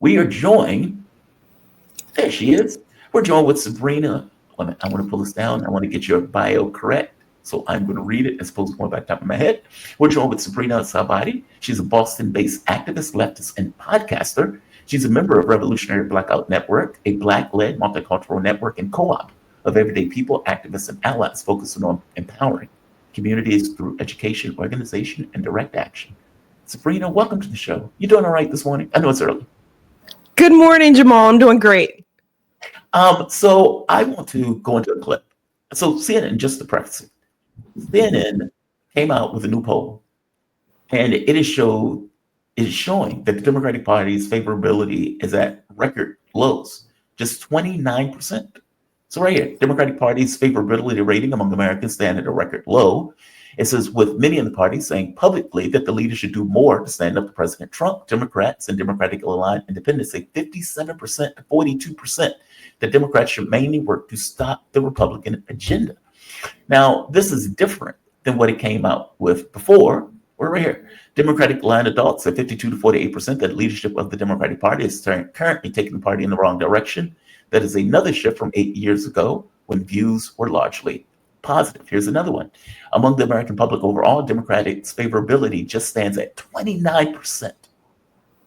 We are joined, there she is. We're joined with Sabrina. I want to pull this down. I want to get your bio correct. So I'm going to read it as opposed to going back top of my head. We're joined with Sabrina Salvati. She's a Boston-based activist, leftist, and podcaster. She's a member of Revolutionary Blackout Network, a Black-led multicultural network and co-op of everyday people, activists, and allies focusing on empowering communities through education, organization, and direct action. Sabrina, welcome to the show. You doing all right this morning? I know it's early. Good morning, Jamal. I'm doing great. So I want to go into a clip. So CNN, just to preface it, CNN came out with a new poll, and it is showing that the Democratic Party's favorability is at record lows, just 29%. So right here, Democratic Party's favorability rating among Americans stand at a record low. It says, with many in the party saying publicly that the leader should do more to stand up to President Trump, Democrats and Democratically aligned independents say 57% to 42% that Democrats should mainly work to stop the Republican agenda. Now, this is different than what it came out with before. We're right here. Democratic aligned adults say 52 to 48% that leadership of the Democratic Party is currently taking the party in the wrong direction. That is another shift from 8 years ago when views were largely positive. Here's another one. Among the American public overall, Democrats' favorability just stands at 29%,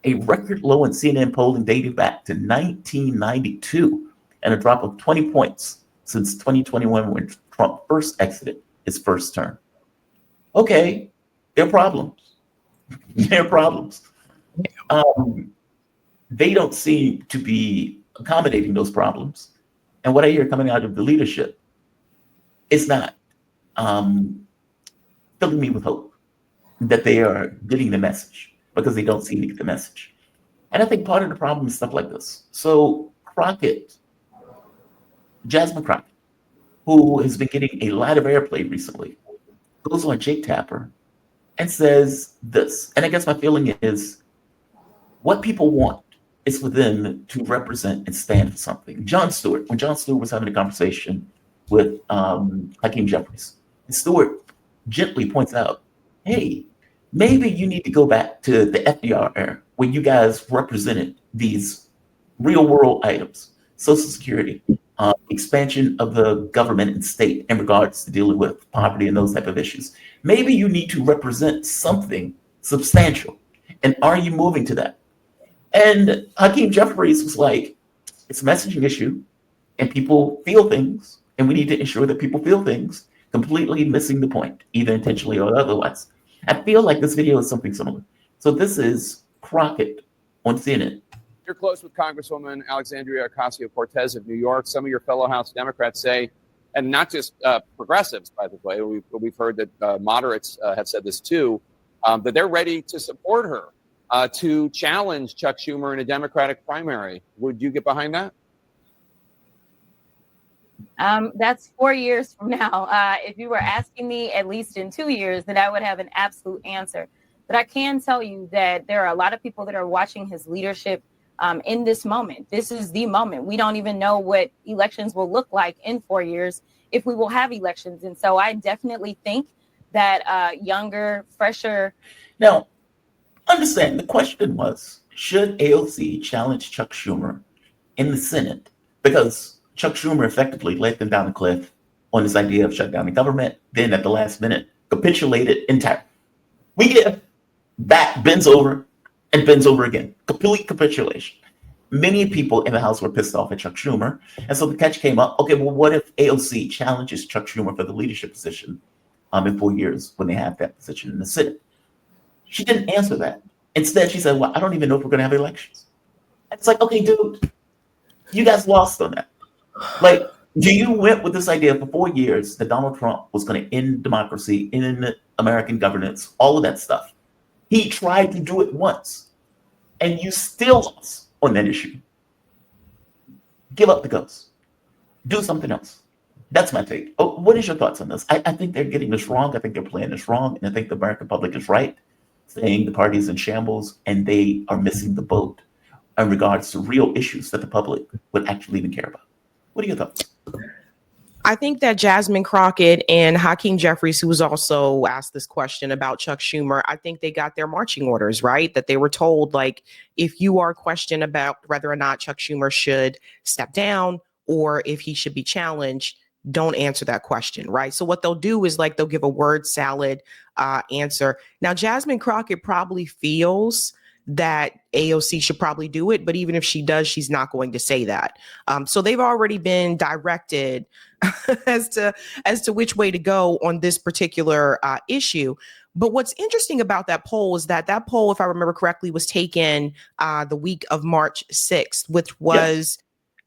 a record low in CNN polling dating back to 1992, and a drop of 20 points since 2021 when Trump first exited his first term. Okay, there are problems. There are problems. They don't seem to be accommodating those problems. And what I hear coming out of the leadership is not filling me with hope that they are getting the message, because they don't seem to get the message. And I think part of the problem is stuff like this. So Crockett, Jasmine Crockett, who has been getting a lot of airplay recently, goes on Jake Tapper and says this. And I guess my feeling is what people want is for them to represent and stand for something. When Jon Stewart was having a conversation with Hakeem Jeffries, and Stewart gently points out, hey, maybe you need to go back to the FDR era when you guys represented these real world items, Social Security, expansion of the government and state in regards to dealing with poverty and those type of issues. Maybe you need to represent something substantial. And are you moving to that? And Hakeem Jeffries was like, it's a messaging issue, and people feel things, and we need to ensure that people feel things, completely missing the point, either intentionally or otherwise. I feel like this video is something similar. So this is Crockett on CNN. You're close with Congresswoman Alexandria Ocasio-Cortez of New York. Some of your fellow House Democrats say, and not just progressives, by the way, we've heard that moderates have said this too, that they're ready to support her to challenge Chuck Schumer in a Democratic primary. Would you get behind that? That's 4 years from now. If you were asking me at least in 2 years, then I would have an absolute answer. But I can tell you that there are a lot of people that are watching his leadership in this moment. This is the moment. We don't even know what elections will look like in 4 years, if we will have elections. And so I definitely think that younger, fresher. Now, understand, the question was, should AOC challenge Chuck Schumer in the Senate? Because Chuck Schumer effectively led them down the cliff on this idea of shutting down the government, then at the last minute capitulated entirely. We give back, bends over, and bends over again. Complete capitulation. Many people in the House were pissed off at Chuck Schumer. And so the catch came up, okay, well, what if AOC challenges Chuck Schumer for the leadership position in 4 years when they have that position in the Senate? She didn't answer that. Instead, she said, well, I don't even know if we're going to have elections. It's like, okay, dude, you guys lost on that. Like, you went with this idea for 4 years that Donald Trump was going to end democracy, end American governance, all of that stuff. He tried to do it once, and you still lost on that issue. Give up the ghost. Do something else. That's my take. Oh, what is your thoughts on this? I think they're getting this wrong. I think they're playing this wrong, and I think the American public is right, saying the party is in shambles, and they are missing the boat in regards to real issues that the public would actually even care about. What are your thoughts? I think that Jasmine Crockett and Hakeem Jeffries, who was also asked this question about Chuck Schumer, I think they got their marching orders, right? That they were told, like, if you are questioned about whether or not Chuck Schumer should step down or if he should be challenged, don't answer that question, right? So what they'll do is like they'll give a word salad answer. Now, Jasmine Crockett probably feels that AOC should probably do it, but even if she does, she's not going to say that. So they've already been directed as to which way to go on this particular issue. But what's interesting about that poll is that poll, if I remember correctly, was taken the week of March 6th, which was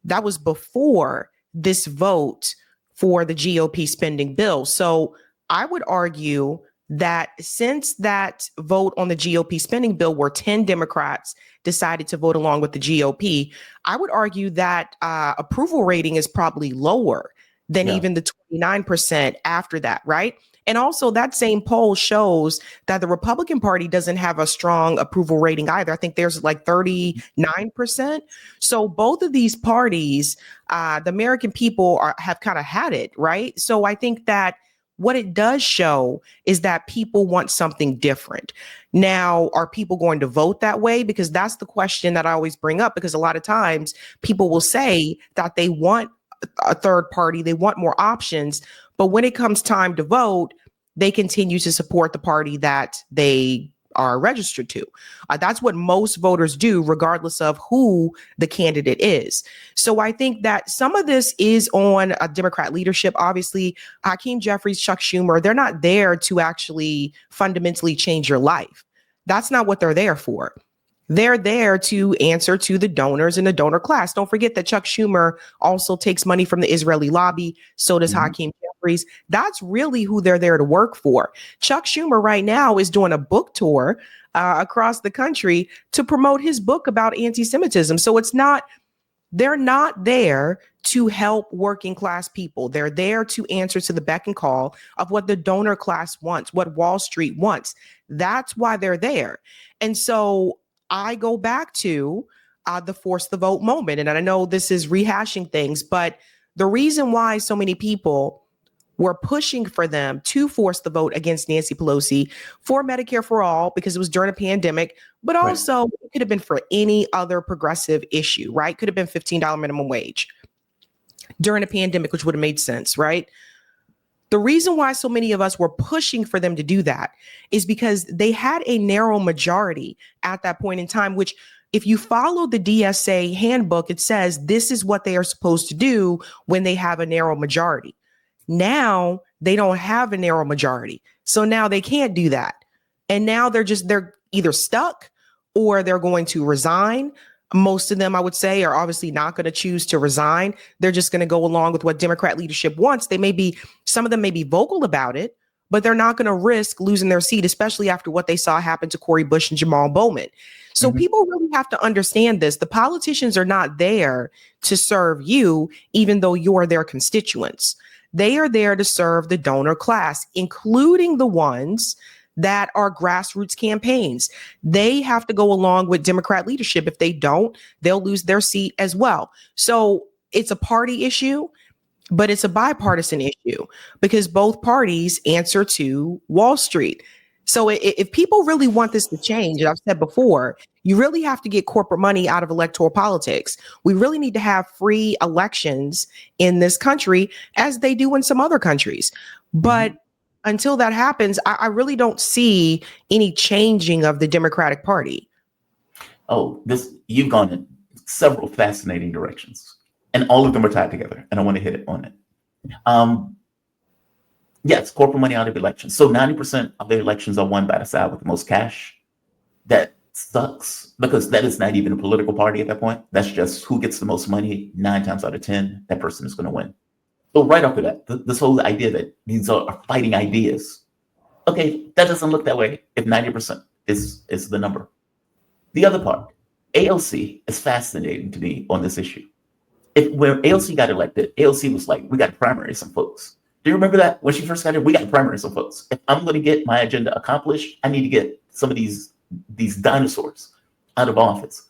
that was before this vote for the GOP spending bill. So I would argue that since that vote on the GOP spending bill where 10 Democrats decided to vote along with the GOP, I would argue that approval rating is probably lower than even the 29% after that, right? And also that same poll shows that the Republican Party doesn't have a strong approval rating either. I think there's like 39%. So both of these parties, the American people have kind of had it, right? So I think that what it does show is that people want something different. Now, are people going to vote that way? Because that's the question that I always bring up, because a lot of times people will say that they want a third party, they want more options, but when it comes time to vote, they continue to support the party that they are registered to. That's what most voters do, regardless of who the candidate is. So I think that some of this is on a Democrat leadership. Obviously, Hakeem Jeffries, Chuck Schumer, they're not there to actually fundamentally change your life. That's not what they're there for. They're there to answer to the donors in the donor class. Don't forget that Chuck Schumer also takes money from the Israeli lobby. So does Hakeem Jeffries. That's really who they're there to work for. Chuck Schumer right now is doing a book tour across the country to promote his book about anti-Semitism. So they're not there to help working class people. They're there to answer to the beck and call of what the donor class wants, what Wall Street wants. That's why they're there. And so I go back to the force the vote moment. And I know this is rehashing things, but the reason why so many people were pushing for them to force the vote against Nancy Pelosi for Medicare for all, because it was during a pandemic, but also it could have been for any other progressive issue, right? Could have been $15 minimum wage during a pandemic, which would have made sense, right? The reason why so many of us were pushing for them to do that is because they had a narrow majority at that point in time, which if you follow the DSA handbook, it says this is what they are supposed to do when they have a narrow majority. Now they don't have a narrow majority. So now they can't do that. And now they're either stuck or they're going to resign. Most of them, I would say, are obviously not going to choose to resign. They're just going to go along with what Democrat leadership wants. Some of them may be vocal about it, but they're not going to risk losing their seat, especially after what they saw happen to Cori Bush and Jamal Bowman. So people really have to understand this. The politicians are not there to serve you, even though you're their constituents. They are there to serve the donor class, including the ones that are grassroots campaigns. They have to go along with Democrat leadership. If they don't, they'll lose their seat as well. So it's a party issue, but it's a bipartisan issue because both parties answer to Wall Street. So if people really want this to change, and I've said before, you really have to get corporate money out of electoral politics. We really need to have free elections in this country as they do in some other countries. But until that happens, I really don't see any changing of the Democratic Party. Oh, you've gone in several fascinating directions, and all of them are tied together, and I want to hit it on it. Yes, corporate money out of elections. So 90% of the elections are won by the side with the most cash. That sucks because that is not even a political party at that point. That's just who gets the most money. 9 times out of 10, that person is going to win. So right after that, this whole idea that these are fighting ideas. Okay, that doesn't look that way if 90% is the number. The other part, AOC is fascinating to me on this issue. When AOC got elected, AOC was like, we got to primary some folks. Do you remember that? When she first got in, we got to primary some folks. If I'm going to get my agenda accomplished, I need to get some of these dinosaurs out of office.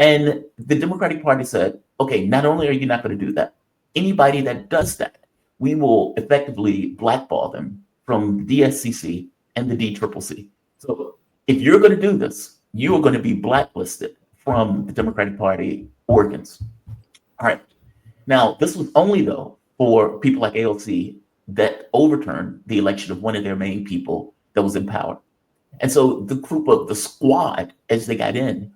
And the Democratic Party said, okay, not only are you not going to do that, anybody that does that, we will effectively blackball them from the DSCC and the DCCC. So if you're going to do this, you are going to be blacklisted from the Democratic Party organs. All right. Now, this was only, though, for people like AOC that overturned the election of one of their main people that was in power. And so the group of the squad, as they got in,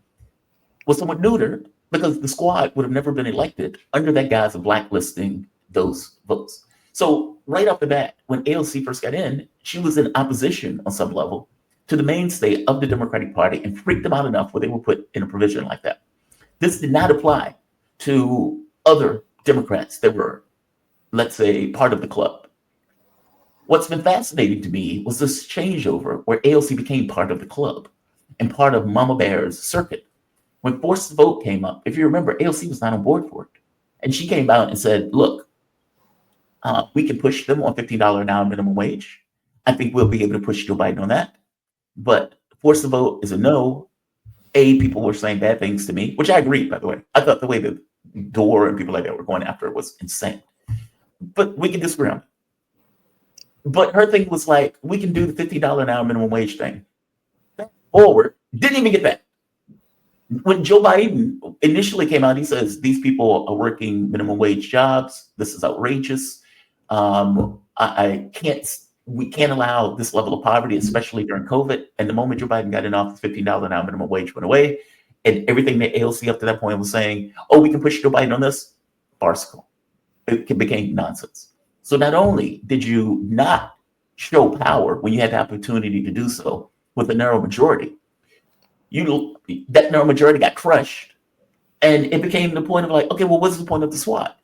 was somewhat neutered because the squad would have never been elected under that guise of blacklisting those votes. So right off the bat, when AOC first got in, she was in opposition on some level to the mainstay of the Democratic Party and freaked them out enough where they were put in a provision like that. This did not apply to other Democrats that were, let's say, part of the club. What's been fascinating to me was this changeover where AOC became part of the club and part of Mama Bear's circuit. When forced vote came up, if you remember, AOC was not on board for it. And she came out and said, look, we can push them on $15 an hour minimum wage. I think we'll be able to push Joe Biden on that. But force the vote is a no. People were saying bad things to me, which I agree, by the way. I thought the way that Dore and people like that were going after it was insane. But we can disagree on it. But her thing was like, we can do the $50 an hour minimum wage thing. Forward, didn't even get that. When Joe Biden initially came out, he says, these people are working minimum wage jobs. This is outrageous. We can't allow this level of poverty, especially during COVID. And the moment Joe Biden got in office, $15 an hour minimum wage went away. And everything that AOC up to that point was saying, oh, we can push Joe Biden on this, farcical. It became nonsense. So not only did you not show power when you had the opportunity to do so with a narrow majority, that narrow majority got crushed. And it became the point of like, okay, well, what's the point of the SWAT?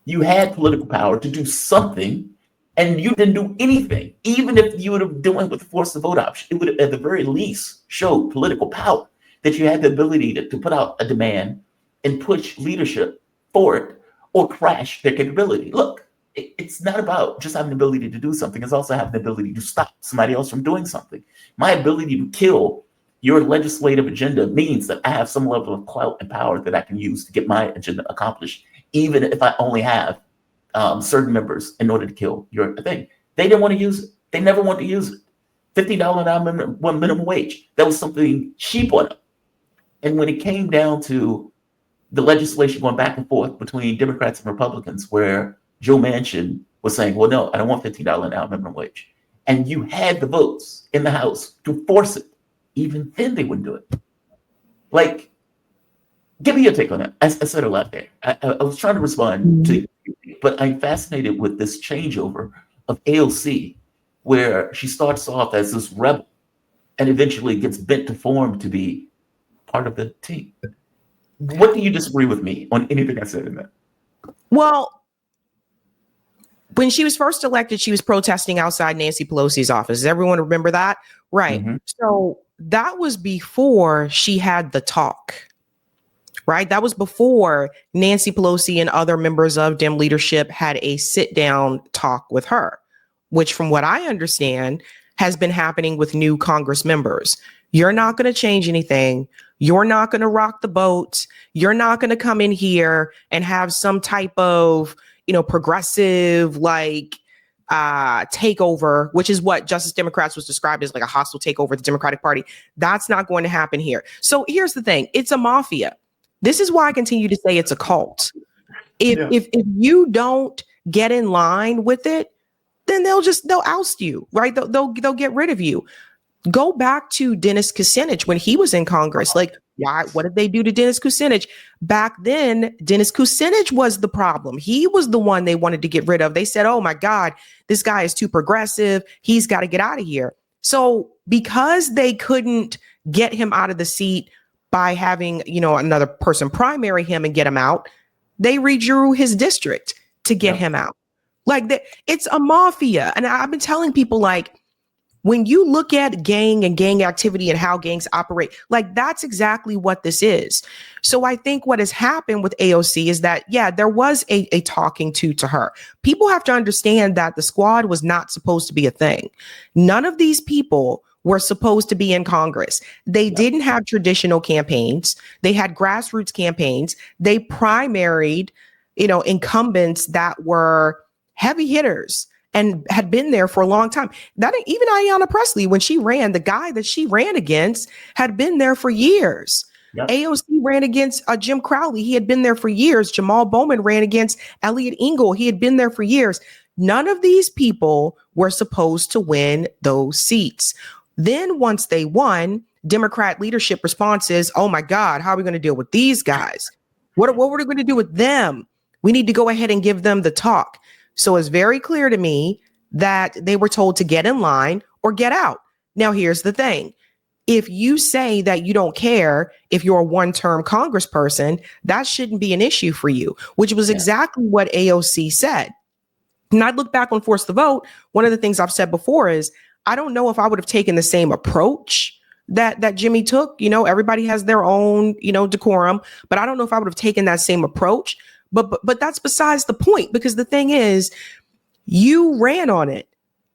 You had political power to do something, and you didn't do anything. Even if you would have done with the force the vote option, it would have at the very least showed political power, that you had the ability to put out a demand and push leadership for it or crash their capability. Look, it's not about just having the ability to do something. It's also having the ability to stop somebody else from doing something. My ability to kill your legislative agenda means that I have some level of clout and power that I can use to get my agenda accomplished, even if I only have certain members in order to kill your thing. They didn't want to use it. They never want to use it. $15 an hour minimum wage. That was something she brought up. And when it came down to the legislation going back and forth between Democrats and Republicans, where Joe Manchin was saying, well, no, I don't want $15 an hour minimum wage. And you had the votes in the House to force it. Even then, they wouldn't do it. Like, give me your take on that. I said a lot there. I was trying to respond to you, but I'm fascinated with this changeover of AOC, where she starts off as this rebel and eventually gets bent to form to be part of the team. What do you disagree with me on anything I said in that? Well, when she was first elected, she was protesting outside Nancy Pelosi's office. Does everyone remember that? Right. Mm-hmm. So that was before she had the talk, right? That was before Nancy Pelosi and other members of Dem leadership had a sit-down talk with her, which from what I understand has been happening with new Congress members. You're not going to change anything. You're not going to rock the boat. You're not going to come in here and have some type of, progressive takeover, which is what Justice Democrats was described as, like a hostile takeover of the Democratic Party. That's not going to happen here. So here's the thing. It's a mafia. This is why I continue to say it's a cult. If you don't get in line with it, then they'll oust you, right? They'll get rid of you. Go back to Dennis Kucinich when he was in Congress. Like, why? What did they do to Dennis Kucinich? Back then, Dennis Kucinich was the problem. He was the one they wanted to get rid of. They said, oh my God, this guy is too progressive. He's got to get out of here. So because they couldn't get him out of the seat by having, another person primary him and get him out, they redrew his district to get him out. It's a mafia. And I've been telling people, when you look at gang and gang activity and how gangs operate, that's exactly what this is. So I think what has happened with AOC is that, there was a talking to her. People have to understand that the squad was not supposed to be a thing. None of these people were supposed to be in Congress. They didn't have traditional campaigns. They had grassroots campaigns. They primaried, incumbents that were heavy hitters and had been there for a long time. That even Ayanna Pressley, when she ran, the guy that she ran against had been there for years. Yep. AOC ran against Jim Crowley. He had been there for years. Jamal Bowman ran against Elliot Engel. He had been there for years. None of these people were supposed to win those seats. Then once they won, Democrat leadership response is, oh my God, how are we going to deal with these guys? What were we going to do with them? We need to go ahead and give them the talk. So it's very clear to me that they were told to get in line or get out. Now, here's the thing. If you say that you don't care if you're a one-term congressperson, that shouldn't be an issue for you, which was exactly what AOC said. And I look back on Force the Vote. One of the things I've said before is, I don't know if I would have taken the same approach that Jimmy took. You know, everybody has their own, decorum, but I don't know if I would have taken that same approach. But that's besides the point, because the thing is, you ran on it.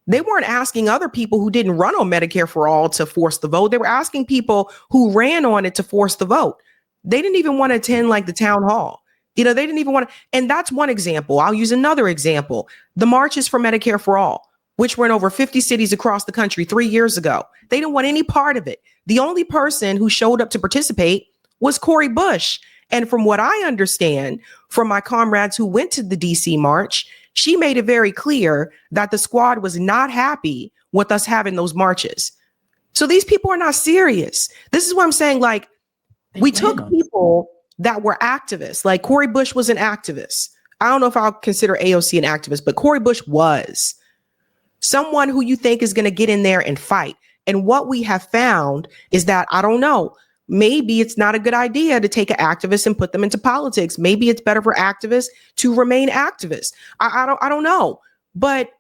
They weren't asking other people who didn't run on Medicare for All to force the vote. They were asking people who ran on it to force the vote. They didn't even want to attend like the town hall. They didn't even want to. And that's one example. I'll use another example. The marches for Medicare for All, which were in over 50 cities across the country 3 years ago. They didn't want any part of it. The only person who showed up to participate was Cori Bush. And from what I understand from my comrades who went to the DC march, she made it very clear that the squad was not happy with us having those marches. So these people are not serious. This is what I'm saying. Like, we took people that were activists. Like Cori Bush was an activist. I don't know if I'll consider AOC an activist, but Cori Bush was someone who you think is going to get in there and fight. And what we have found is that, I don't know, maybe it's not a good idea to take an activist and put them into politics. Maybe it's better for activists to remain activists. I don't know, but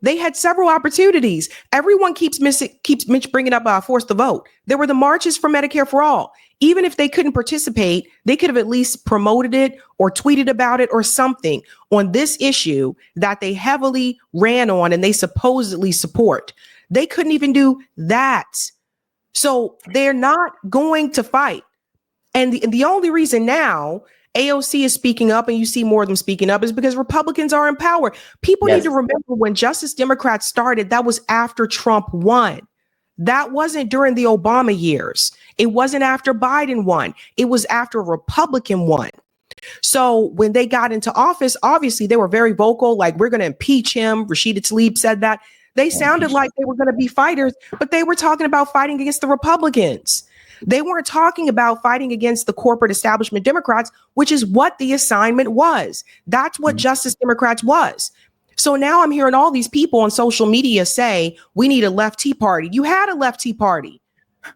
they had several opportunities. Everyone keeps Mitch bringing up Force the Vote. There were the marches for Medicare for All. Even if they couldn't participate, they could have at least promoted it or tweeted about it or something on this issue that they heavily ran on and they supposedly support. They couldn't even do that. So they're not going to fight. And the only reason now AOC is speaking up and you see more of them speaking up is because Republicans are in power. People need to remember, when Justice Democrats started, that was after Trump won. That wasn't during the Obama years. It wasn't after Biden won. It was after a Republican won. So when they got into office, obviously they were very vocal, like, we're going to impeach him. Rashida Tlaib said that. They sounded like they were going to be fighters, but they were talking about fighting against the Republicans. They weren't talking about fighting against the corporate establishment Democrats, which is what the assignment was. That's what Justice Democrats was. So now I'm hearing all these people on social media say, we need a left Tea Party. You had a left Tea Party.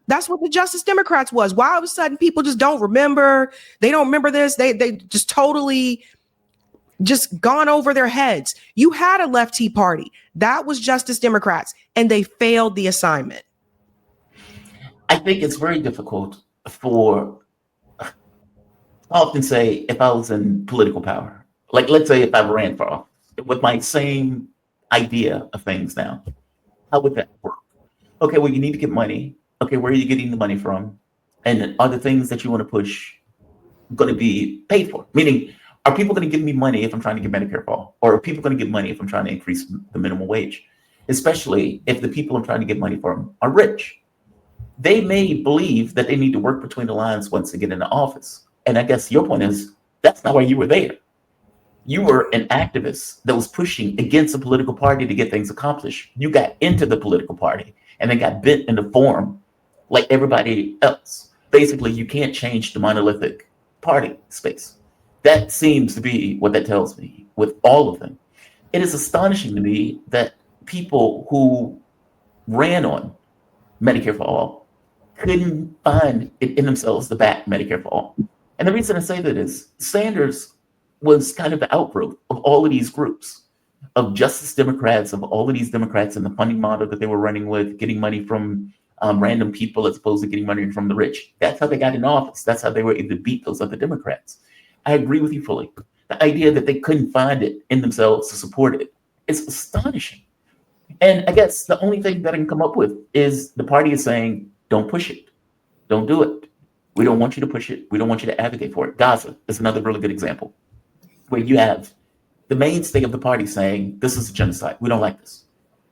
That's what the Justice Democrats was. Why all of a sudden people just don't remember? They don't remember this. They just totally just gone over their heads. You had a left Tea Party. That was Justice Democrats, and they failed the assignment. I think it's very difficult for, I often say, if I was in political power, like let's say if I ran for office with my same idea of things now, how would that work? Okay, well, you need to get money. Okay, where are you getting the money from? And are the things that you want to push going to be paid for? Meaning, are people going to give me money if I'm trying to get Medicare for All? Or are people going to give money if I'm trying to increase the minimum wage? Especially if the people I'm trying to get money from are rich. They may believe that they need to work between the lines once they get into office. And I guess your point is, that's not why you were there. You were an activist that was pushing against a political party to get things accomplished. You got into the political party and then got bent into form like everybody else. Basically, you can't change the monolithic party space. That seems to be what that tells me with all of them. It is astonishing to me that people who ran on Medicare for All couldn't find it in themselves to back Medicare for All. And the reason I say that is Sanders was kind of the outgrowth of all of these groups of Justice Democrats, of all of these Democrats and the funding model that they were running with, getting money from random people as opposed to getting money from the rich. That's how they got in office. That's how they were able to beat those other Democrats. I agree with you fully. The idea that they couldn't find it in themselves to support it is astonishing. And I guess the only thing that I can come up with is the party is saying, don't push it. Don't do it. We don't want you to push it. We don't want you to advocate for it. Gaza is another really good example where you have the mainstay of the party saying this is a genocide. We don't like this.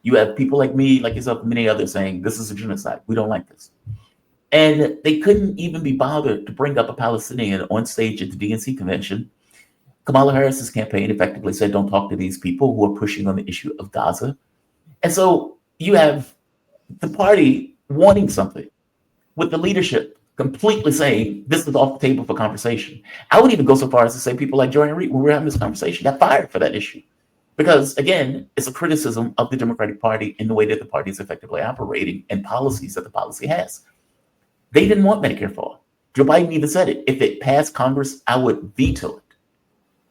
You have people like me, like yourself, and many others saying this is a genocide. We don't like this. And they couldn't even be bothered to bring up a Palestinian on stage at the DNC convention. Kamala Harris's campaign effectively said, don't talk to these people who are pushing on the issue of Gaza. And so you have the party wanting something with the leadership completely saying this is off the table for conversation. I would even go so far as to say people like Jordan Reed, when we were having this conversation, got fired for that issue. Because again, it's a criticism of the Democratic Party in the way that the party is effectively operating and policies that the policy has. They didn't want Medicare for all. Joe Biden even said it. If it passed Congress, I would veto it,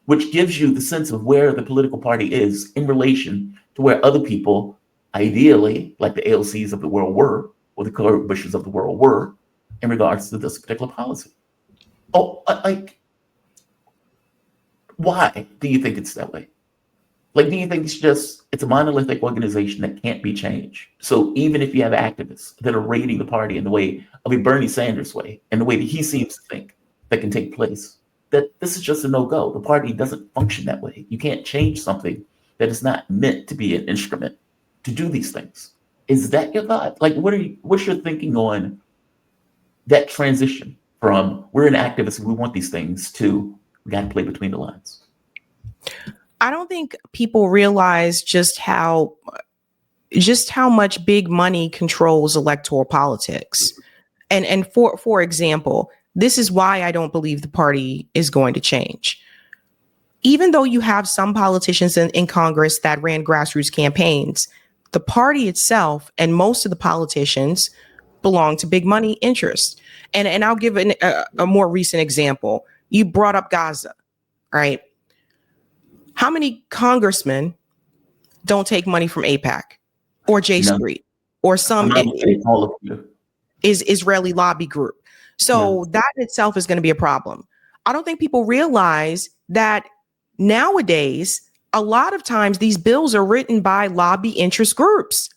which gives you the sense of where the political party is in relation to where other people, ideally, like the AOCs of the world were, or the Clara Bushes of the world were, in regards to this particular policy. Oh, like, why do you think it's that way? Like, do you think it's a monolithic organization that can't be changed? So even if you have activists that are raiding the party in the way of a Bernie Sanders way, and the way that he seems to think that can take place, that this is just a no-go. The party doesn't function that way. You can't change something that is not meant to be an instrument to do these things. Is that your thought? Like, what's your thinking on that transition from we're an activist and we want these things to we got to play between the lines? I don't think people realize just how much big money controls electoral politics. And for example, this is why I don't believe the party is going to change. Even though you have some politicians in Congress that ran grassroots campaigns, the party itself and most of the politicians belong to big money interests. And I'll give a more recent example. You brought up Gaza, right? How many congressmen don't take money from AIPAC or J Street or some Israeli lobby group? So that in itself is going to be a problem. I don't think people realize that nowadays, a lot of times these bills are written by lobby interest groups,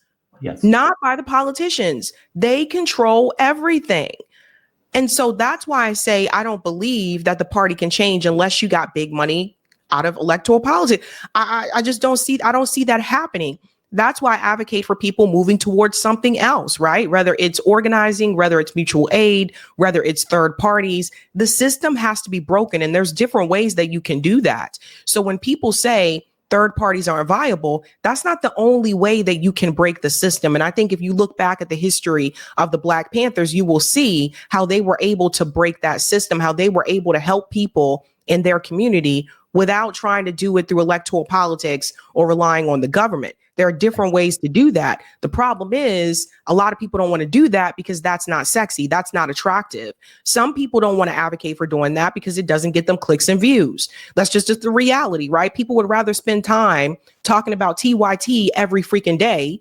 not by the politicians. They control everything. And so that's why I say I don't believe that the party can change unless you got big money out of electoral politics. I just don't see that happening. That's why I advocate for people moving towards something else, right? Whether it's organizing, whether it's mutual aid, whether it's third parties, the system has to be broken. And there's different ways that you can do that. So when people say third parties aren't viable, that's not the only way that you can break the system. And I think if you look back at the history of the Black Panthers, you will see how they were able to break that system, how they were able to help people in their community without trying to do it through electoral politics or relying on the government. There are different ways to do that. The problem is a lot of people don't want to do that because that's not sexy. That's not attractive. Some people don't want to advocate for doing that because it doesn't get them clicks and views. That's just the reality, right? People would rather spend time talking about TYT every freaking day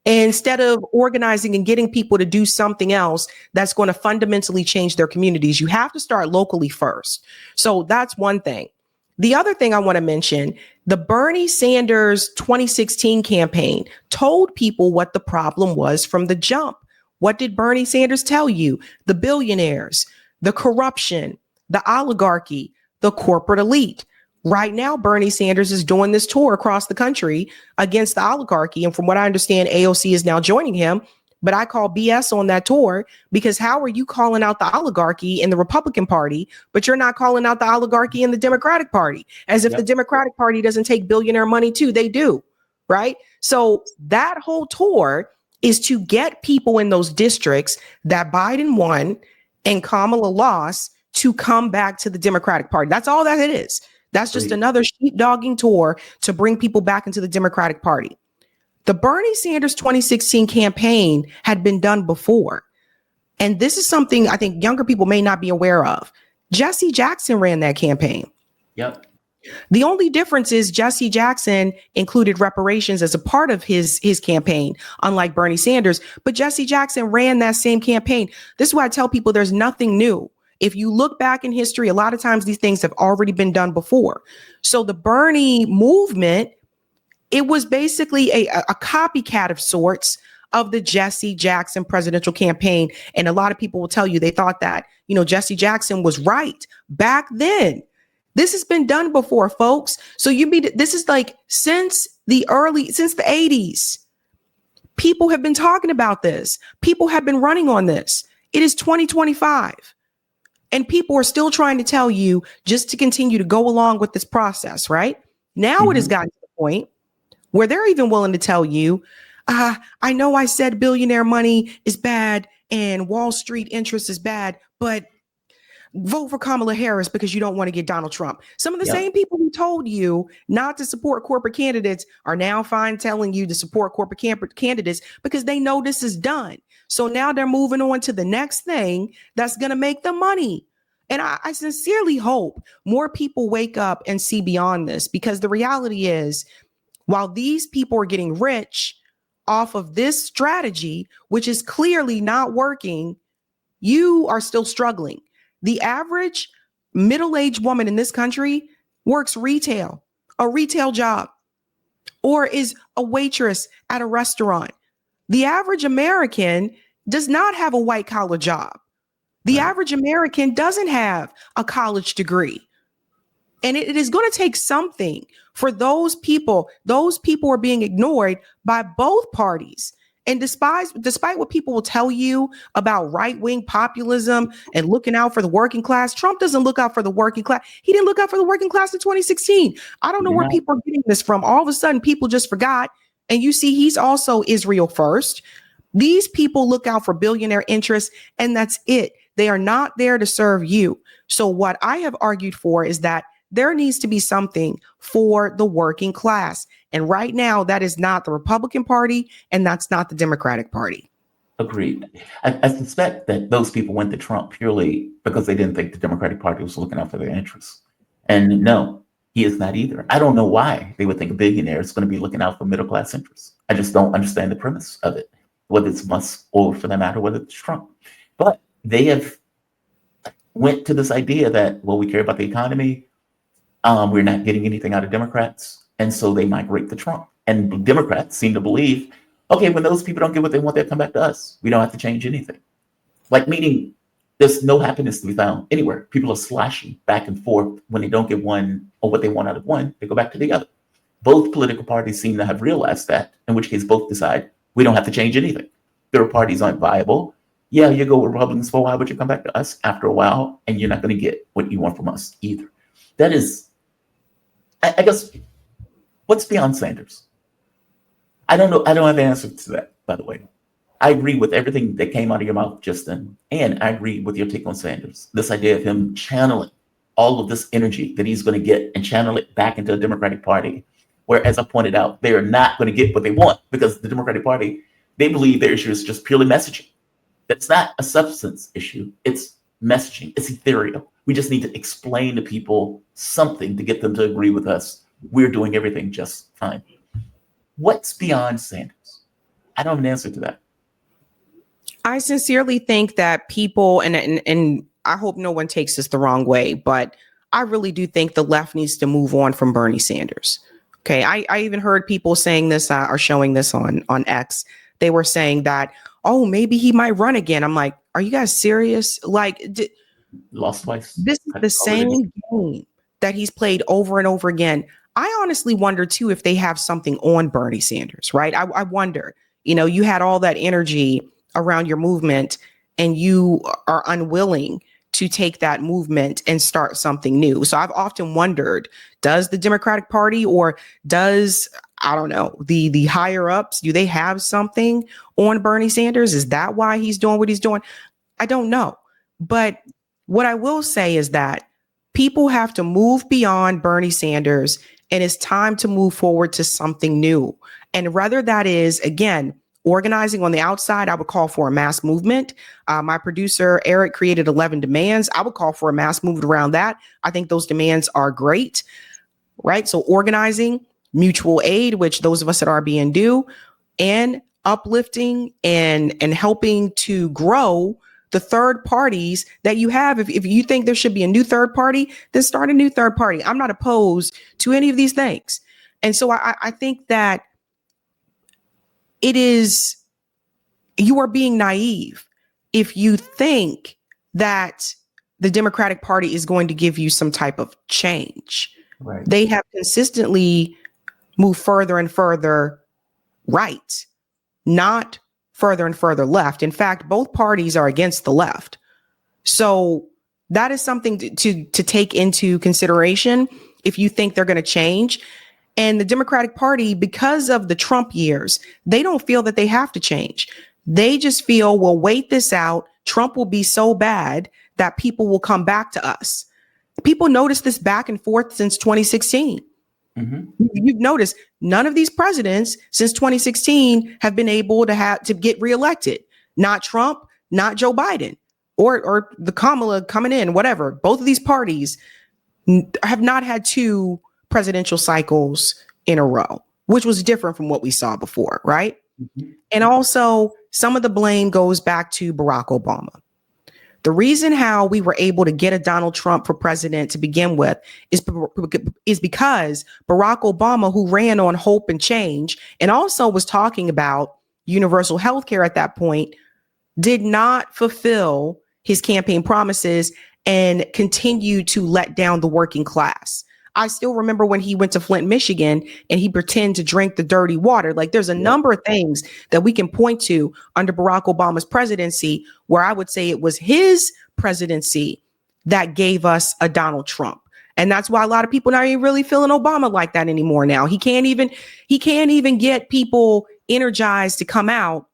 instead of organizing and getting people to do something else that's going to fundamentally change their communities. You have to start locally first. So that's one thing. The other thing I want to mention, the Bernie Sanders 2016 campaign told people what the problem was from the jump. What did Bernie Sanders tell you? The billionaires, the corruption, the oligarchy, the corporate elite. Right now, Bernie Sanders is doing this tour across the country against the oligarchy. And from what I understand, AOC is now joining him. But I call BS on that tour, because how are you calling out the oligarchy in the Republican Party, but you're not calling out the oligarchy in the Democratic Party, as if the Democratic Party doesn't take billionaire money too? They do, right? So that whole tour is to get people in those districts that Biden won and Kamala lost to come back to the Democratic Party. That's all that it is. That's just another sheepdogging tour to bring people back into the Democratic Party. The Bernie Sanders 2016 campaign had been done before. And this is something I think younger people may not be aware of. Jesse Jackson ran that campaign. Yep. The only difference is Jesse Jackson included reparations as a part of his campaign, unlike Bernie Sanders. But Jesse Jackson ran that same campaign. This is why I tell people there's nothing new. If you look back in history, a lot of times these things have already been done before. So the Bernie movement, it was basically a copycat of sorts of the Jesse Jackson presidential campaign. And a lot of people will tell you they thought that, Jesse Jackson was right back then. This has been done before, folks. So this is like since the 80s. People have been talking about this. People have been running on this. It is 2025. And people are still trying to tell you just to continue to go along with this process, right? Now it has gotten to the point where they're even willing to tell you, I know I said billionaire money is bad and Wall Street interest is bad, but vote for Kamala Harris because you don't want to get Donald Trump. Some of the same people who told you not to support corporate candidates are now fine telling you to support corporate candidates because they know this is done. So now they're moving on to the next thing that's going to make them money. And I sincerely hope more people wake up and see beyond this, because the reality is, while these people are getting rich off of this strategy, which is clearly not working, you are still struggling. The average middle-aged woman in this country works retail, a retail job, or is a waitress at a restaurant. The average American does not have a white-collar job. The average American doesn't have a college degree. And it is going to take something for those people. Those people are being ignored by both parties. And despite what people will tell you about right-wing populism and looking out for the working class, Trump doesn't look out for the working class. He didn't look out for the working class in 2016. I don't know where people are getting this from. All of a sudden, people just forgot. And you see, he's also Israel first. These people look out for billionaire interests, and that's it. They are not there to serve you. So what I have argued for is that there needs to be something for the working class. And right now, that is not the Republican Party, and that's not the Democratic Party. Agreed. I suspect that those people went to Trump purely because they didn't think the Democratic Party was looking out for their interests. And no, he is not either. I don't know why they would think a billionaire is going to be looking out for middle class interests. I just don't understand the premise of it, whether it's Musk or, for that matter, whether it's Trump. But they have went to this idea that, well, we care about the economy. We're not getting anything out of Democrats. And so they migrate to Trump. And Democrats seem to believe, okay, when those people don't get what they want, they'll come back to us. We don't have to change anything. Like, meaning there's no happiness to be found anywhere. People are slashing back and forth. When they don't get one or what they want out of one, they go back to the other. Both political parties seem to have realized that, in which case both decide we don't have to change anything. Third parties aren't viable. Yeah, you go with Republicans for a while, but you come back to us after a while, and you're not going to get what you want from us either. That is, I guess, what's beyond Sanders? I don't know. I don't have an answer to that, by the way. I agree with everything that came out of your mouth just then. And I agree with your take on Sanders. This idea of him channeling all of this energy that he's going to get and channel it back into the Democratic Party, where, as I pointed out, they are not going to get what they want, because the Democratic Party, they believe their issue is just purely messaging. It's not a substance issue. It's messaging. It's ethereal. We just need to explain to people something to get them to agree with us. We're doing everything just fine. What's beyond Sanders? I don't have an answer to that. I sincerely think that people, and I hope no one takes this the wrong way, but I really do think the left needs to move on from Bernie Sanders. Okay, I even heard people saying this or showing this on X. They were saying that, oh, maybe he might run again. I'm like, are you guys serious? Like, lost twice. This is the same game that he's played over and over again. I honestly wonder, too, if they have something on Bernie Sanders, right? I wonder, you had all that energy around your movement and you are unwilling to take that movement and start something new. So I've often wondered, does the Democratic Party or does, I don't know, the higher ups, do they have something on Bernie Sanders? Is that why he's doing what he's doing? I don't know. But what I will say is that people have to move beyond Bernie Sanders, and it's time to move forward to something new. And whether that is, again, organizing on the outside, I would call for a mass movement. My producer, Eric, created 11 demands. I would call for a mass movement around that. I think those demands are great, right? So organizing, mutual aid, which those of us at RBN do, and uplifting and helping to grow the third parties that you have. If you think there should be a new third party, then start a new third party. I'm not opposed to any of these things. And so I think that you are being naive if you think that the Democratic Party is going to give you some type of change. Right. They have consistently moved further and further right, not further and further left. In fact, both parties are against the left. So that is something to take into consideration if you think they're going to change. And the Democratic Party, because of the Trump years, they don't feel that they have to change. They just feel, we'll wait this out. Trump will be so bad that people will come back to us. People notice this back and forth since 2016. Mm-hmm. You've noticed none of these presidents since 2016 have been able to get reelected. Not Trump, not Joe Biden, or the Kamala coming in, whatever. Both of these parties have not had 2 presidential cycles in a row, which was different from what we saw before, right? Mm-hmm. And also, some of the blame goes back to Barack Obama. The reason how we were able to get a Donald Trump for president to begin with is because Barack Obama, who ran on hope and change, and also was talking about universal health care at that point, did not fulfill his campaign promises and continued to let down the working class. I still remember when he went to Flint, Michigan, and he pretended to drink the dirty water. Like, there's a number of things that we can point to under Barack Obama's presidency, where I would say it was his presidency that gave us a Donald Trump. And that's why a lot of people not even really feeling Obama like that anymore now. He can't even get people energized to come out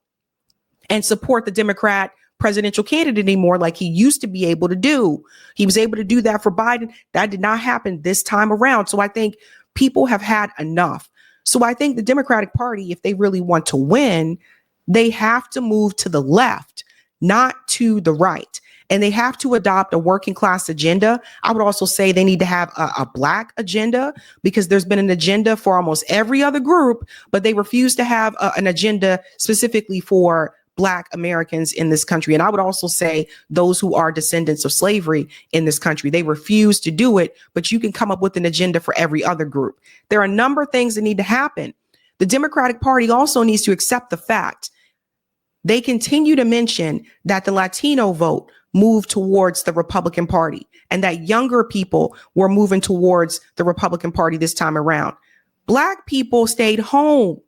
and support the Democrat presidential candidate anymore like he used to be able to do. He was able to do that for Biden. That did not happen this time around. So I think people have had enough. So I think the Democratic Party, if they really want to win, they have to move to the left, not to the right. And they have to adopt a working class agenda. I would also say they need to have a Black agenda, because there's been an agenda for almost every other group, but they refuse to have an agenda specifically for Black Americans in this country. And I would also say those who are descendants of slavery in this country, they refuse to do it, but you can come up with an agenda for every other group. There are a number of things that need to happen. The Democratic Party also needs to accept the fact they continue to mention that the Latino vote moved towards the Republican Party and that younger people were moving towards the Republican Party this time around. Black people stayed home.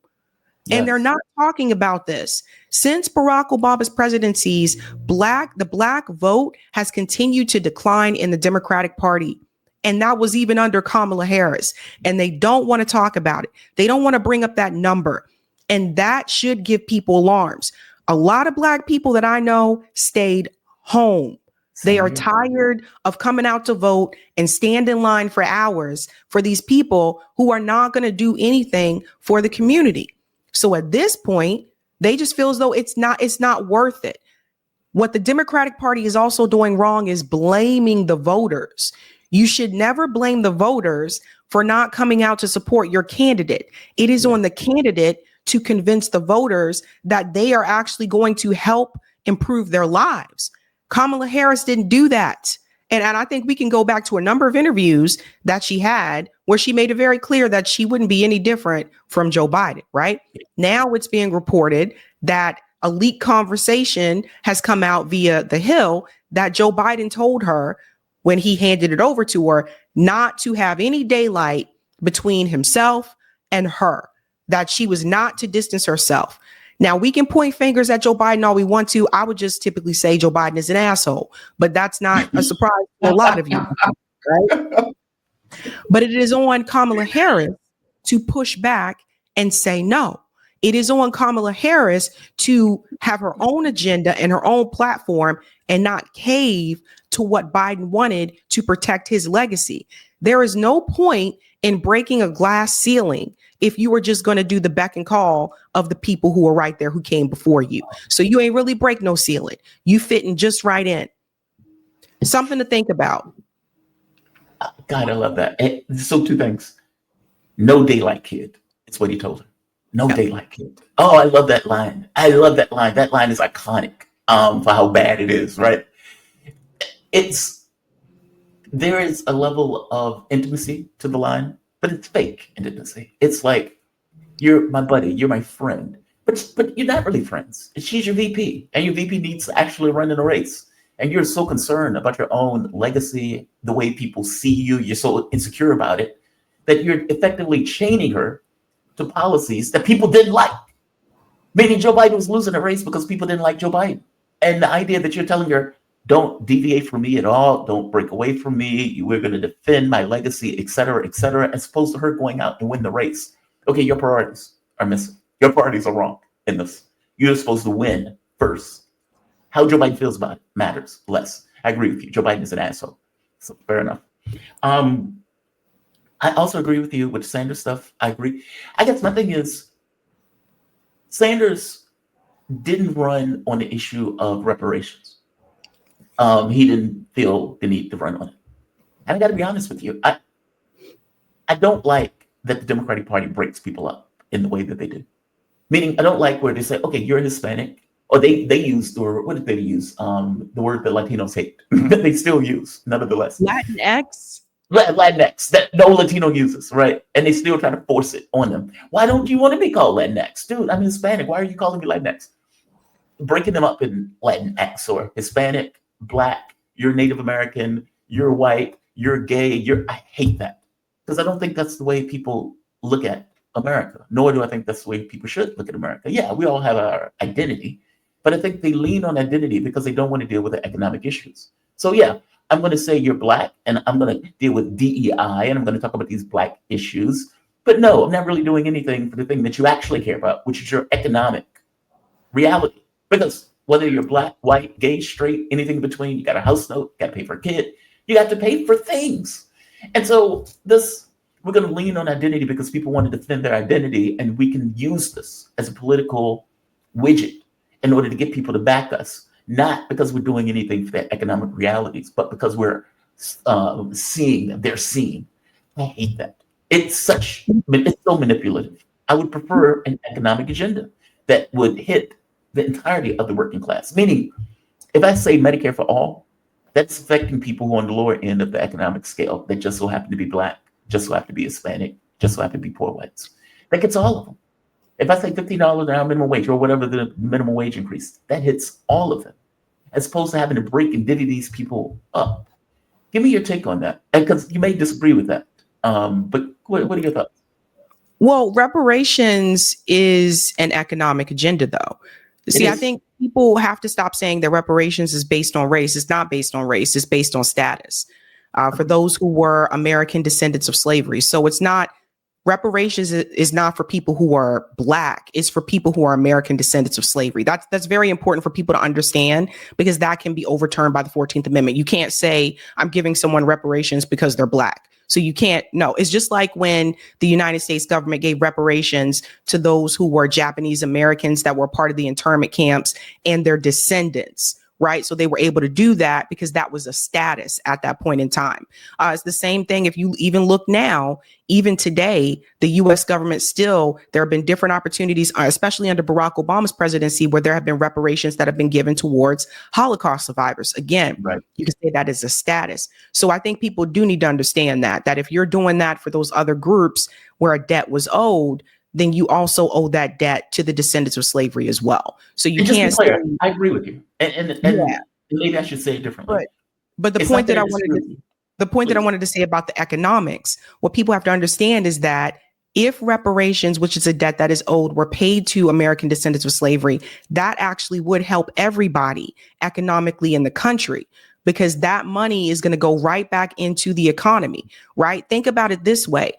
Yes. And they're not talking about this. Since Barack Obama's presidencies, the Black vote has continued to decline in the Democratic Party. And that was even under Kamala Harris. And they don't want to talk about it. They don't want to bring up that number. And that should give people alarms. A lot of Black people that I know stayed home. They are tired of coming out to vote and stand in line for hours for these people who are not going to do anything for the community. So at this point, they just feel as though it's not worth it. What the Democratic Party is also doing wrong is blaming the voters. You should never blame the voters for not coming out to support your candidate. It is on the candidate to convince the voters that they are actually going to help improve their lives. Kamala Harris didn't do that. And I think we can go back to a number of interviews that she had where she made it very clear that she wouldn't be any different from Joe Biden, right? Now it's being reported that a leaked conversation has come out via The Hill that Joe Biden told her when he handed it over to her not to have any daylight between himself and her, that she was not to distance herself. Now, we can point fingers at Joe Biden all we want to. I would just typically say Joe Biden is an asshole, but that's not a surprise to a lot of you, right? But it is on Kamala Harris to push back and say no. It is on Kamala Harris to have her own agenda and her own platform and not cave to what Biden wanted to protect his legacy. There is no point in breaking a glass ceiling if you were just going to do the beck and call of the people who are right there who came before you. So you ain't really break no ceiling. You fitting just right in. Something to think about. God, I love that. So 2 things. No daylight, kid. It's what he told her. No daylight, kid. Oh, I love that line. I love that line. That line is iconic for how bad it is, right? There is a level of intimacy to the line, but it's fake intimacy. It's like, you're my buddy, you're my friend, but you're not really friends. She's your VP, and your VP needs to actually run in a race. and you're so concerned about your own legacy, the way people see you, you're so insecure about it, that you're effectively chaining her to policies that people didn't like. Meaning Joe Biden was losing a race because people didn't like Joe Biden. And the idea that you're telling her, don't deviate from me at all, don't break away from me, we're going to defend my legacy, et cetera, as opposed to her going out and win the race. Okay, your priorities are missing. Your priorities are wrong in this. You're supposed to win first. How Joe Biden feels about it matters less. I agree with you. Joe Biden is an asshole. So fair enough. I also agree with you with Sanders stuff. I agree. I guess my thing is Sanders didn't run on the issue of reparations. He didn't feel the need to run on it. And I got to be honest with you. I don't like that the Democratic Party breaks people up in the way that they do. Meaning, I don't like where they say, okay, you're Hispanic. Or they use, or what did they use? The word that Latinos hate. They still use, nevertheless. Latinx? Latinx, that no Latino uses, right? And they still try to force it on them. Why don't you want to be called Latinx? Dude, I'm Hispanic. Why are you calling me Latinx? Breaking them up in Latinx or Hispanic, Black, you're Native American, you're white, you're gay, I hate that. Because I don't think that's the way people look at America, nor do I think that's the way people should look at America. Yeah, we all have our identity, but I think they lean on identity because they don't want to deal with the economic issues. So yeah, I'm going to say you're Black and I'm going to deal with DEI and I'm going to talk about these Black issues. But no, I'm not really doing anything for the thing that you actually care about, which is your economic reality. Because whether you're Black, white, gay, straight, anything in between, you got a house note, got to pay for a kid, you have to pay for things. And so we're going to lean on identity because people want to defend their identity, and we can use this as a political widget in order to get people to back us, not because we're doing anything for their economic realities, but because we're seeing them. They're seeing. I hate that. It's so manipulative. I would prefer an economic agenda that would hit the entirety of the working class. Meaning, if I say Medicare for all, that's affecting people who are on the lower end of the economic scale that just so happen to be Black, just so happen to be Hispanic, just so happen to be poor whites. That gets all of them. If I say $15 an hour minimum wage or whatever the minimum wage increase, that hits all of them, as opposed to having to break and divvy these people up. Give me your take on that, because you may disagree with that. But what are your thoughts? Well, reparations is an economic agenda, though. See, I think people have to stop saying that reparations is based on race. It's not based on race. It's based on status. For those who were American descendants of slavery. So it's not, reparations is not for people who are Black. It's for people who are American descendants of slavery. That's very important for people to understand, because that can be overturned by the 14th Amendment. You can't say I'm giving someone reparations because they're Black. So you can't, no, it's just like when the United States government gave reparations to those who were Japanese Americans that were part of the internment camps and their descendants, right? So they were able to do that because that was a status at that point in time. It's the same thing if you even look now, even today, the U.S. government still, there have been different opportunities, especially under Barack Obama's presidency, where there have been reparations that have been given towards Holocaust survivors. Again, right. You can say that is a status. So I think people do need to understand that if you're doing that for those other groups where a debt was owed, then you also owe that debt to the descendants of slavery as well. So you can't say, I agree with you. And maybe I should say it differently. But the point that I wanted to say about the economics, what people have to understand is that if reparations, which is a debt that is owed, were paid to American descendants of slavery, that actually would help everybody economically in the country, because that money is going to go right back into the economy, right? Think about it this way.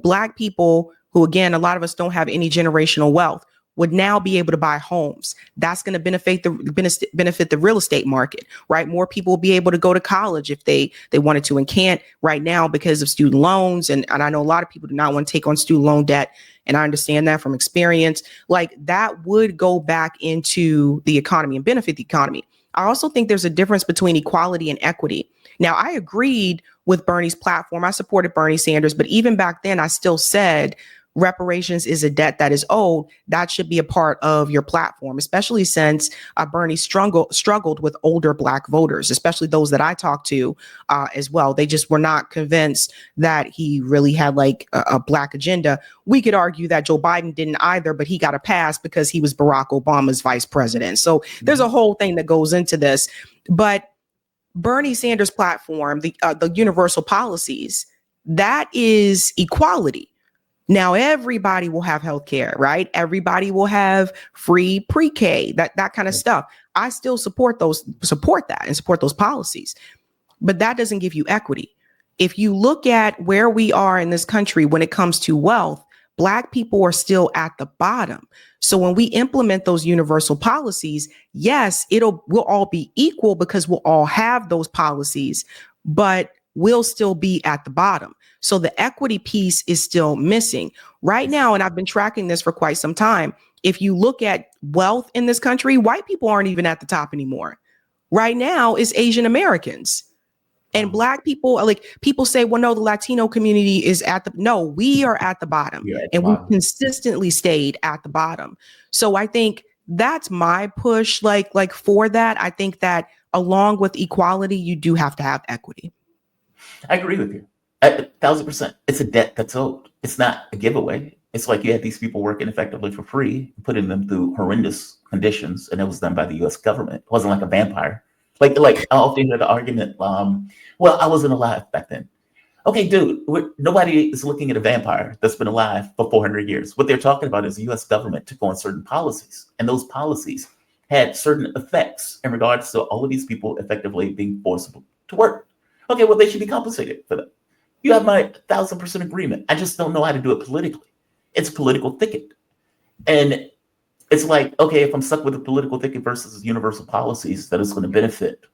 Black people who, again, a lot of us don't have any generational wealth, would now be able to buy homes. That's going to benefit the real estate market, right? More people will be able to go to college if they wanted to and can't right now because of student loans. And I know a lot of people do not want to take on student loan debt. And I understand that from experience. Like, that would go back into the economy and benefit the economy. I also think there's a difference between equality and equity. Now, I agreed with Bernie's platform. I supported Bernie Sanders, but even back then, I still said reparations is a debt that is owed, that should be a part of your platform, especially since Bernie struggled with older Black voters, especially those that I talked to as well. They just were not convinced that he really had like a Black agenda. We could argue that Joe Biden didn't either, but he got a pass because he was Barack Obama's vice president. So there's a whole thing that goes into this. But Bernie Sanders' platform, the universal policies, that is equality. Now, everybody will have health care, right? Everybody will have free pre-K, that kind of stuff. I still support that and support those policies. But that doesn't give you equity. If you look at where we are in this country when it comes to wealth, Black people are still at the bottom. So when we implement those universal policies, yes, we'll all be equal because we'll all have those policies, but we'll still be at the bottom. So the equity piece is still missing right now. And I've been tracking this for quite some time. If you look at wealth in this country, white people aren't even at the top anymore. Right now, it's Asian Americans. And Black people, like people say, well, no, the Latino community is no, we are at the bottom, and we've consistently stayed at the bottom. So I think that's my push, like for that. I think that along with equality, you do have to have equity. I agree with you 1,000%. It's a debt that's owed. It's not a giveaway. It's like you had these people working effectively for free, putting them through horrendous conditions, and it was done by the U.S. government. It wasn't like a vampire. Like I often hear the argument, well, I wasn't alive back then. Okay, dude, nobody is looking at a vampire that's been alive for 400 years. What they're talking about is the U.S. government took on certain policies, and those policies had certain effects in regards to all of these people effectively being forcible to work. Okay, well, they should be compensated for that. You have my 1,000% agreement. I just don't know how to do it politically. It's a political thicket. And it's like, okay, if I'm stuck with a political thicket versus universal policies that is going to benefit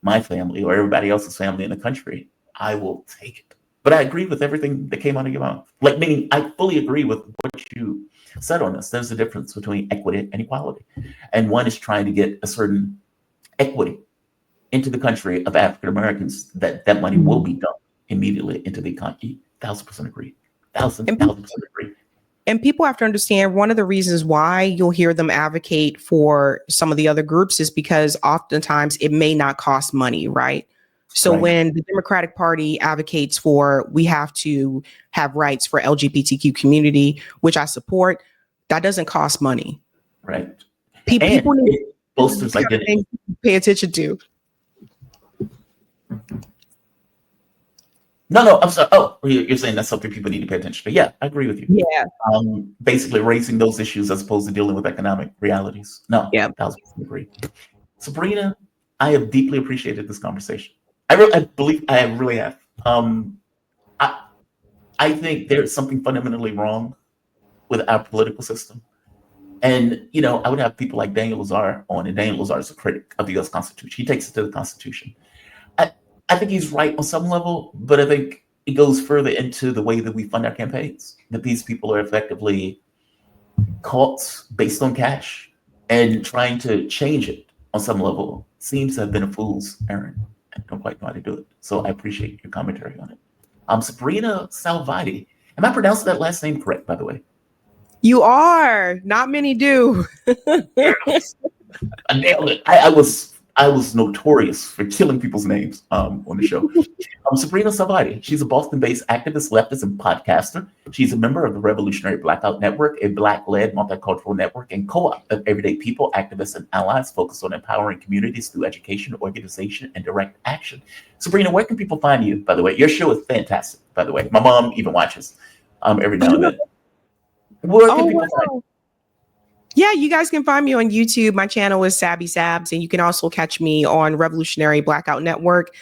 my family or everybody else's family in the country, I will take it. But I agree with everything that came out of your mouth. Like, meaning I fully agree with what you said on this. There's a difference between equity and equality. And one is trying to get a certain equity into the country of African Americans, that money will be dumped immediately into the economy. 1,000% agree. 1,000% agree. And people have to understand one of the reasons why you'll hear them advocate for some of the other groups is because oftentimes it may not cost money, right? So when the Democratic Party advocates for we have to have rights for LGBTQ community, which I support, that doesn't cost money. Right. People need bolsters identity. Pay attention to. No, I'm sorry. Oh, you're saying that's something people need to pay attention to. Yeah, I agree with you. Yeah. Basically raising those issues as opposed to dealing with economic realities. No, yeah, 1,000% agree. Sabrina, I have deeply appreciated this conversation. I believe I really have. I think there's something fundamentally wrong with our political system. And, I would have people like Daniel Lazare on, and Daniel Lazare is a critic of the U.S. Constitution. He takes it to the Constitution. I think he's right on some level, but I think it goes further into the way that we fund our campaigns, that these people are effectively caught based on cash, and trying to change it on some level seems to have been a fool's errand. I don't quite know how to do it. So I appreciate your commentary on it. Sabrina Salvati. Am I pronouncing that last name correct, by the way? You are. Not many do. I nailed it. I was notorious for killing people's names on the show. Sabrina Salvati. She's a Boston-based activist, leftist, and podcaster. She's a member of the Revolutionary Blackout Network, a Black-led multicultural network and co-op of everyday people, activists, and allies focused on empowering communities through education, organization, and direct action. Sabrina, where can people find you, by the way? Your show is fantastic, by the way. My mom even watches every now and then. Where can people find you? Yeah, you guys can find me on YouTube. My channel is Sabby Sabs, and you can also catch me on Revolutionary Blackout Network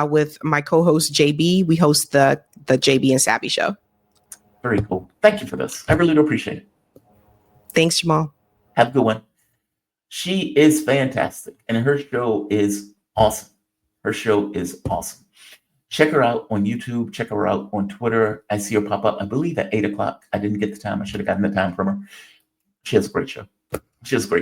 with my co-host JB. We host the JB and Sabby show. Very cool. Thank you for this. I really do appreciate it. Thanks, Jamal. Have a good one. She is fantastic, and her show is awesome. Her show is awesome. Check her out on YouTube. Check her out on Twitter. I see her pop up, I believe, at 8 o'clock. I didn't get the time. I should have gotten the time from her. She has a great show. She has a great